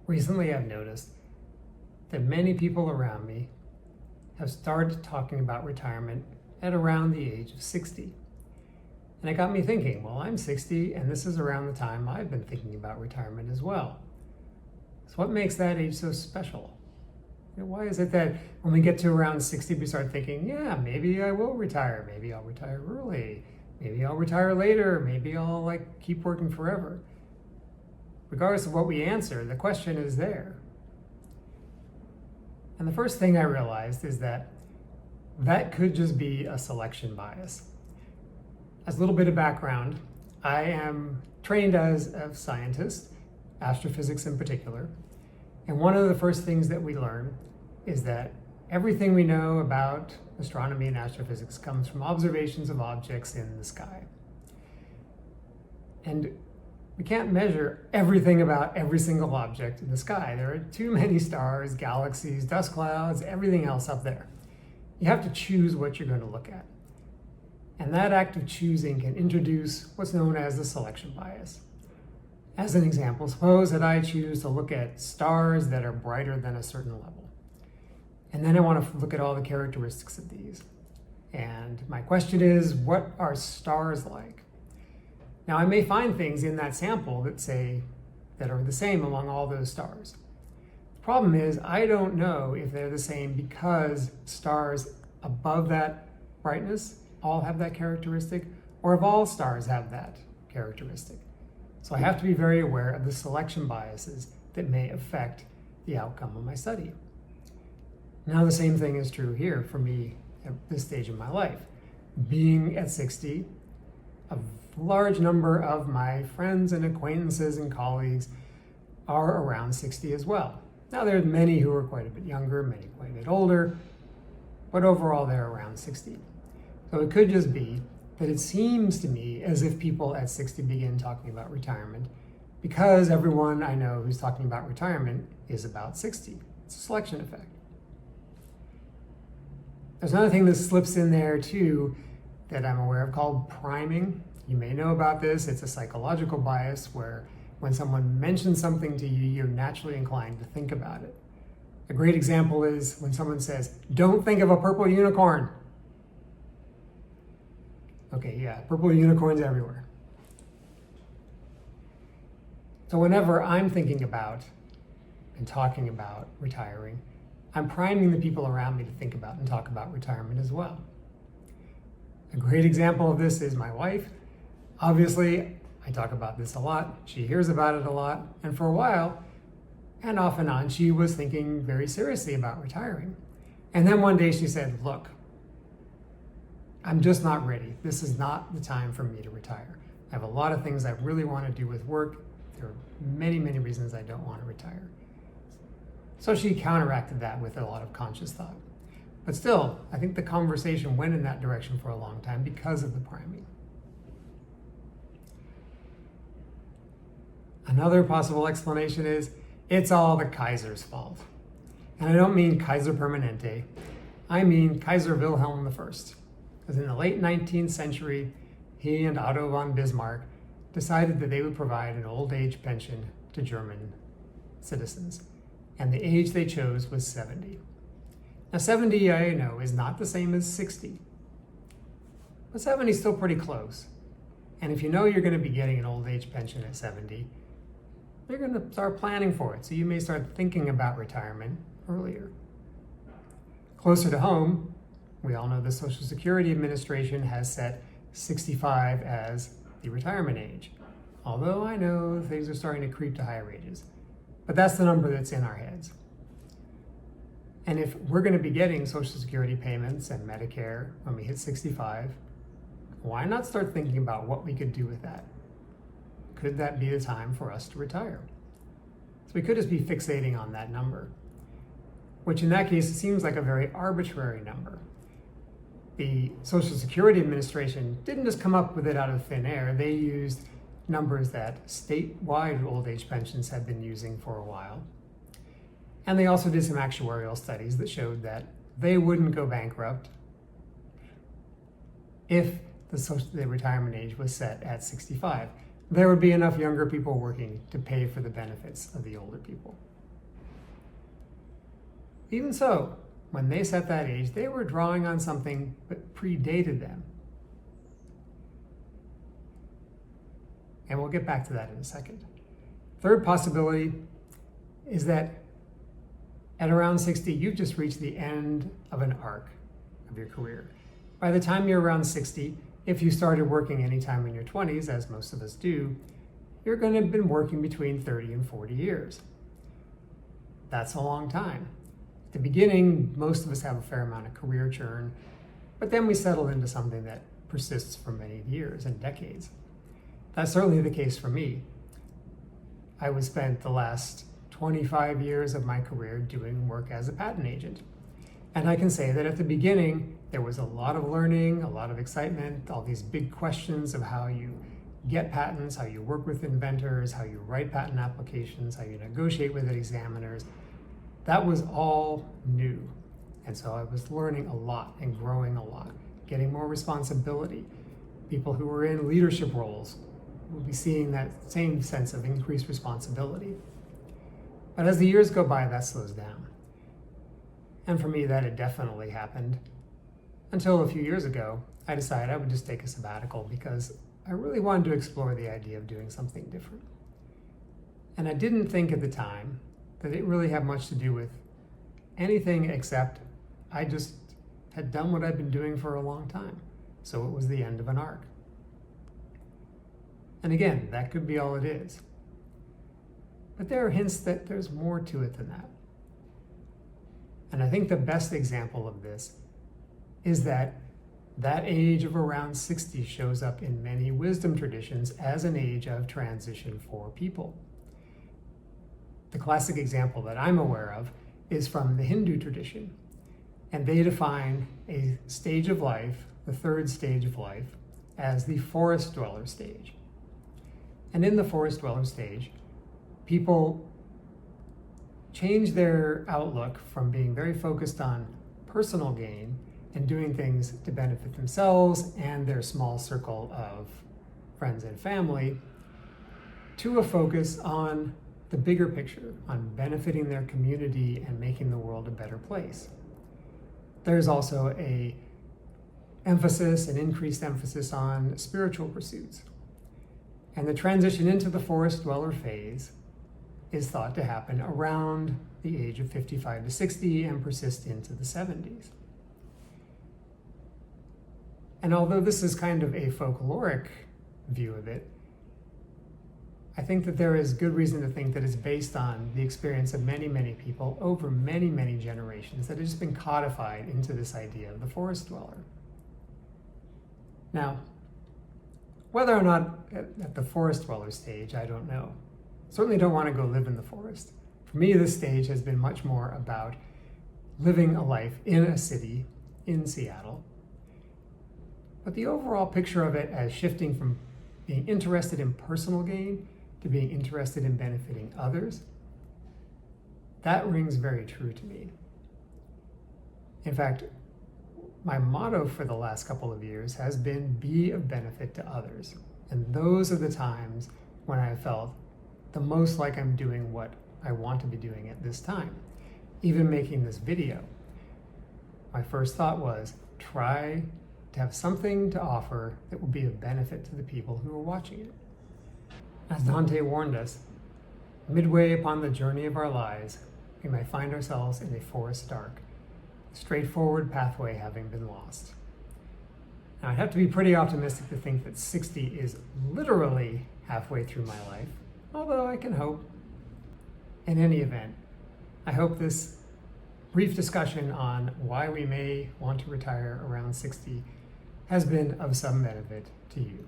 Recently, I've noticed that many people around me have started talking about retirement at around the age of 60. And it got me thinking, well, I'm 60, and this is around the time I've been thinking about retirement as well. So what makes that age so special? Why is it that when we get to around 60, we start thinking, yeah, maybe I will retire. Maybe I'll retire early. Maybe I'll retire later. Maybe I'll keep working forever. Regardless of what we answer, the question is there. And the first thing I realized is that could just be a selection bias. As a little bit of background, I am trained as a scientist, astrophysics in particular. And one of the first things that we learn is that everything we know about astronomy and astrophysics comes from observations of objects in the sky. And we can't measure everything about every single object in the sky. There are too many stars, galaxies, dust clouds, everything else up there. You have to choose what you're going to look at. And that act of choosing can introduce what's known as the selection bias. As an example, suppose that I choose to look at stars that are brighter than a certain level. And then I want to look at all the characteristics of these. And my question is, what are stars like? Now, I may find things in that sample that are the same among all those stars. The problem is, I don't know if they're the same because stars above that brightness all have that characteristic, or if all stars have that characteristic. So I have to be very aware of the selection biases that may affect the outcome of my study. Now, the same thing is true here for me at this stage in my life. Being at 60, a large number of my friends and acquaintances and colleagues are around 60 as well. Now, there are many who are quite a bit younger, many quite a bit older, but overall they're around 60. So it could just be that it seems to me as if people at 60 begin talking about retirement because everyone I know who's talking about retirement is about 60. It's a selection effect. There's another thing that slips in there too that I'm aware of called priming. You may know about this. It's a psychological bias where when someone mentions something to you, you're naturally inclined to think about it. A great example is when someone says, "Don't think of a purple unicorn." Okay, yeah, purple unicorns everywhere. So whenever I'm thinking about and talking about retiring, I'm priming the people around me to think about and talk about retirement as well. A great example of this is my wife. Obviously, I talk about this a lot. She hears about it a lot. And for a while, and off and on, she was thinking very seriously about retiring. And then one day she said, "Look, I'm just not ready. This is not the time for me to retire. I have a lot of things I really want to do with work. There are many, many reasons I don't want to retire." So she counteracted that with a lot of conscious thought. But still, I think the conversation went in that direction for a long time because of the priming. Another possible explanation is it's all the Kaiser's fault. And I don't mean Kaiser Permanente. I mean Kaiser Wilhelm I. Because in the late 19th century, he and Otto von Bismarck decided that they would provide an old age pension to German citizens. And the age they chose was 70. Now 70, I know, is not the same as 60. But 70 is still pretty close. And if you know you're going to be getting an old age pension at 70, you're going to start planning for it. So you may start thinking about retirement earlier. Closer to home, we all know the Social Security Administration has set 65 as the retirement age. Although I know things are starting to creep to higher ages. But that's the number that's in our heads. And if we're going to be getting Social Security payments and Medicare when we hit 65, why not start thinking about what we could do with that? Could that be the time for us to retire? So we could just be fixating on that number, which in that case, it seems like a very arbitrary number. The Social Security Administration didn't just come up with it out of thin air. They used numbers that statewide old age pensions had been using for a while. And they also did some actuarial studies that showed that they wouldn't go bankrupt if the retirement age was set at 65. there would be enough younger people working to pay for the benefits of the older people. Even so, when they set that age, they were drawing on something that predated them. And we'll get back to that in a second. Third possibility is that at around 60, you've just reached the end of an arc of your career. By the time you're around 60, if you started working anytime in your 20s, as most of us do, you're going to have been working between 30 and 40 years. That's a long time. At the beginning, most of us have a fair amount of career churn, but then we settle into something that persists for many years and decades. That's certainly the case for me. I was spent the last 25 years of my career doing work as a patent agent. And I can say that at the beginning, there was a lot of learning, a lot of excitement, all these big questions of how you get patents, how you work with inventors, how you write patent applications, how you negotiate with examiners. That was all new. And so I was learning a lot and growing a lot, getting more responsibility. People who were in leadership roles will be seeing that same sense of increased responsibility. But as the years go by, that slows down. And for me, that had definitely happened until a few years ago. I decided I would just take a sabbatical because I really wanted to explore the idea of doing something different. And I didn't think at the time that it really had much to do with anything except I just had done what I'd been doing for a long time. So it was the end of an arc. And again, that could be all it is. But there are hints that there's more to it than that. And I think the best example of this is that age of around 60 shows up in many wisdom traditions as an age of transition for people. The classic example that I'm aware of is from the Hindu tradition. And they define a stage of life, the third stage of life, as the forest dweller stage. And in the forest dweller stage, people change their outlook from being very focused on personal gain and doing things to benefit themselves and their small circle of friends and family to a focus on the bigger picture, on benefiting their community and making the world a better place. There's also an increased emphasis on spiritual pursuits. And the transition into the forest dweller phase is thought to happen around the age of 55 to 60 and persist into the 70s. And although this is kind of a folkloric view of it, I think that there is good reason to think that it's based on the experience of many, many people over many, many generations that has just been codified into this idea of the forest dweller. Now, whether or not at the forest dweller stage, I don't know. Certainly don't want to go live in the forest. For me, this stage has been much more about living a life in a city, in Seattle. But the overall picture of it as shifting from being interested in personal gain to being interested in benefiting others, that rings very true to me. In fact, my motto for the last couple of years has been be of benefit to others. And those are the times when I felt the most like I'm doing what I want to be doing at this time. Even making this video, my first thought was try to have something to offer that will be of benefit to the people who are watching it. As Dante warned us, midway upon the journey of our lives, we may find ourselves in a forest dark, a straightforward pathway having been lost. Now, I'd have to be pretty optimistic to think that 60 is literally halfway through my life, although I can hope. In any event, I hope this brief discussion on why we may want to retire around 60 has been of some benefit to you.